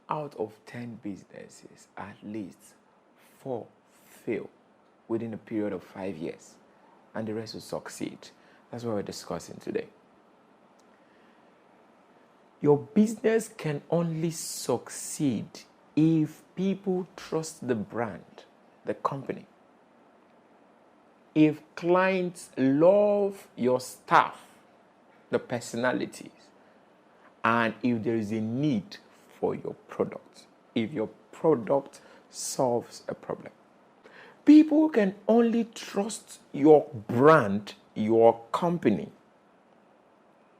out of 10 businesses, at least 4 fail within a period of 5 years, and the rest will succeed. That's what we're discussing today. Your business can only succeed if people trust the brand, the company. If clients love your staff, the personalities, and if there is a need for your product, if your product solves a problem. People can only trust your brand, your company,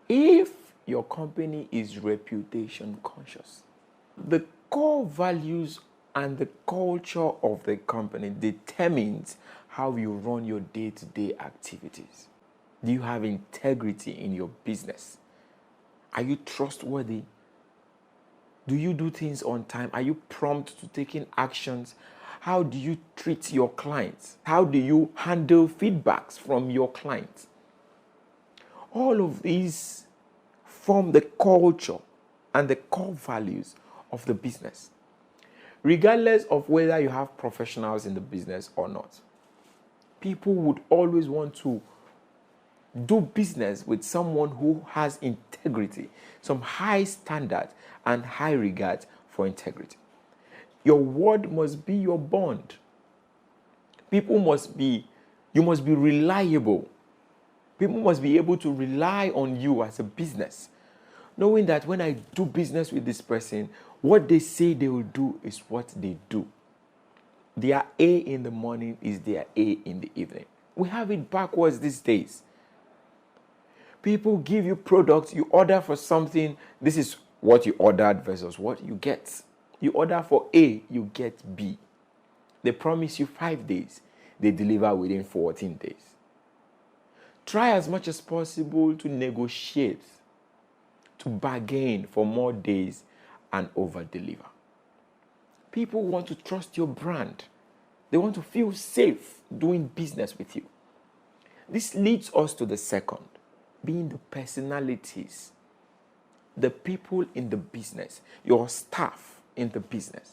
if your company is reputation conscious. The core values and the culture of the company determines how you run your day-to-day activities. Do you have integrity in your business? Are you trustworthy? Do you do things on time? Are you prompt to taking actions? How do you treat your clients? How do you handle feedbacks from your clients? All of these form the culture and the core values of the business, regardless of whether you have professionals in the business or not. People would always want to do business with someone who has integrity, some high standard and high regard for integrity. Your word must be your bond. You must be reliable. People must be able to rely on you as a business, knowing that when I do business with this person, what they say they will do is what they do. Their A in the morning is their A in the evening. We have it backwards these days. People give you products, you order for something, this is what you ordered versus what you get. You order for A, you get B. They promise you 5 days, they deliver within 14 days. Try as much as possible to negotiate, to bargain for more days and over-deliver. People want to trust your brand. They want to feel safe doing business with you. This leads us to the second, being the personalities, the people in the business, your staff in the business.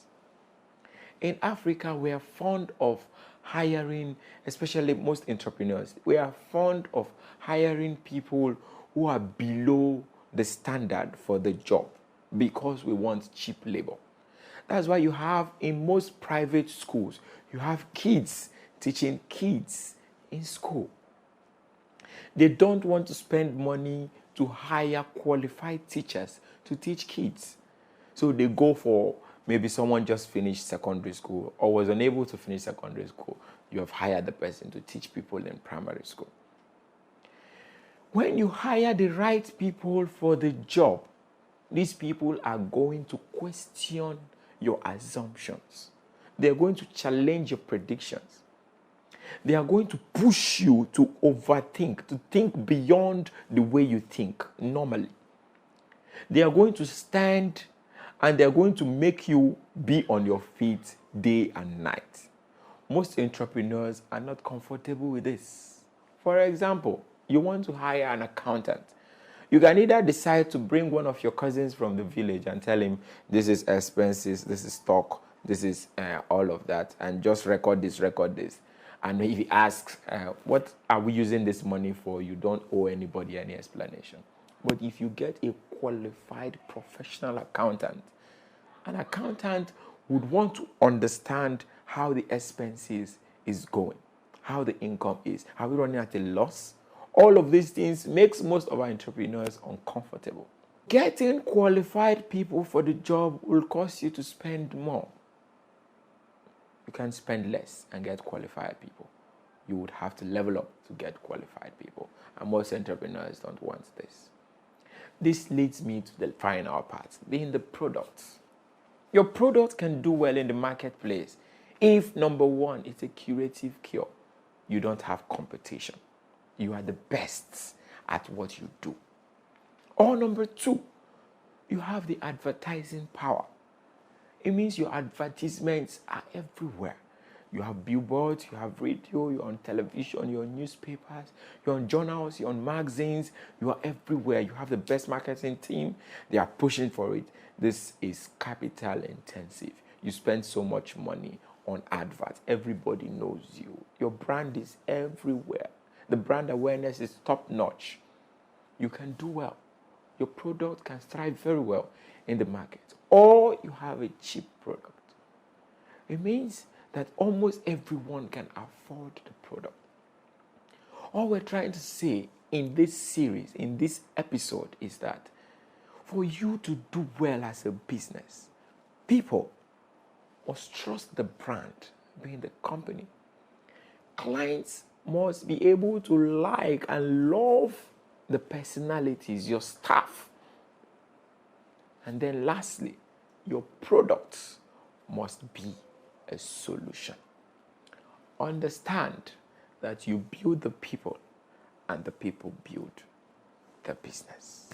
In Africa, we are fond of hiring, especially most entrepreneurs, we are fond of hiring people who are below the standard for the job because we want cheap labor. That's why you have in most private schools, you have kids teaching kids in school. They don't want to spend money to hire qualified teachers to teach kids. So they go for maybe someone just finished secondary school or was unable to finish secondary school. You have hired the person to teach people in primary school. When you hire the right people for the job, these people are going to question your assumptions. They're going to challenge your predictions. They are going to push you to overthink, to think beyond the way you think normally. They are going to stand and they are going to make you be on your feet day and night. Most entrepreneurs are not comfortable with this. For example, you want to hire an accountant. You can either decide to bring one of your cousins from the village and tell him, this is expenses, this is stock, this is all of that, and just record this. And if he asks, what are we using this money for, you don't owe anybody any explanation. But if you get a qualified professional accountant, an accountant would want to understand how the expenses is going, how the income is. Are we running at a loss? All of these things makes most of our entrepreneurs uncomfortable. Getting qualified people for the job will cost you to spend more. You can spend less and get qualified people. You would have to level up to get qualified people. And most entrepreneurs don't want this. This leads me to the final part, being the products. Your product can do well in the marketplace if, number one, it's a curative cure. You don't have competition. You are the best at what you do. Or number two, you have the advertising power. It means your advertisements are everywhere. You have billboards, you have radio, you're on television, you're on newspapers, you're on journals, you're on magazines, you are everywhere. You have the best marketing team, they are pushing for it. This is capital intensive. You spend so much money on adverts, everybody knows you. Your brand is everywhere. The brand awareness is top notch. You can do well. Your product can thrive very well in the market. Or you have a cheap product. It means that almost everyone can afford the product. All we're trying to say in this series, in this episode, is that for you to do well as a business, people must trust the brand, being the company. Clients must be able to like and love the personalities, your staff. And then lastly, your products must be a solution. Understand that you build the people and the people build the business.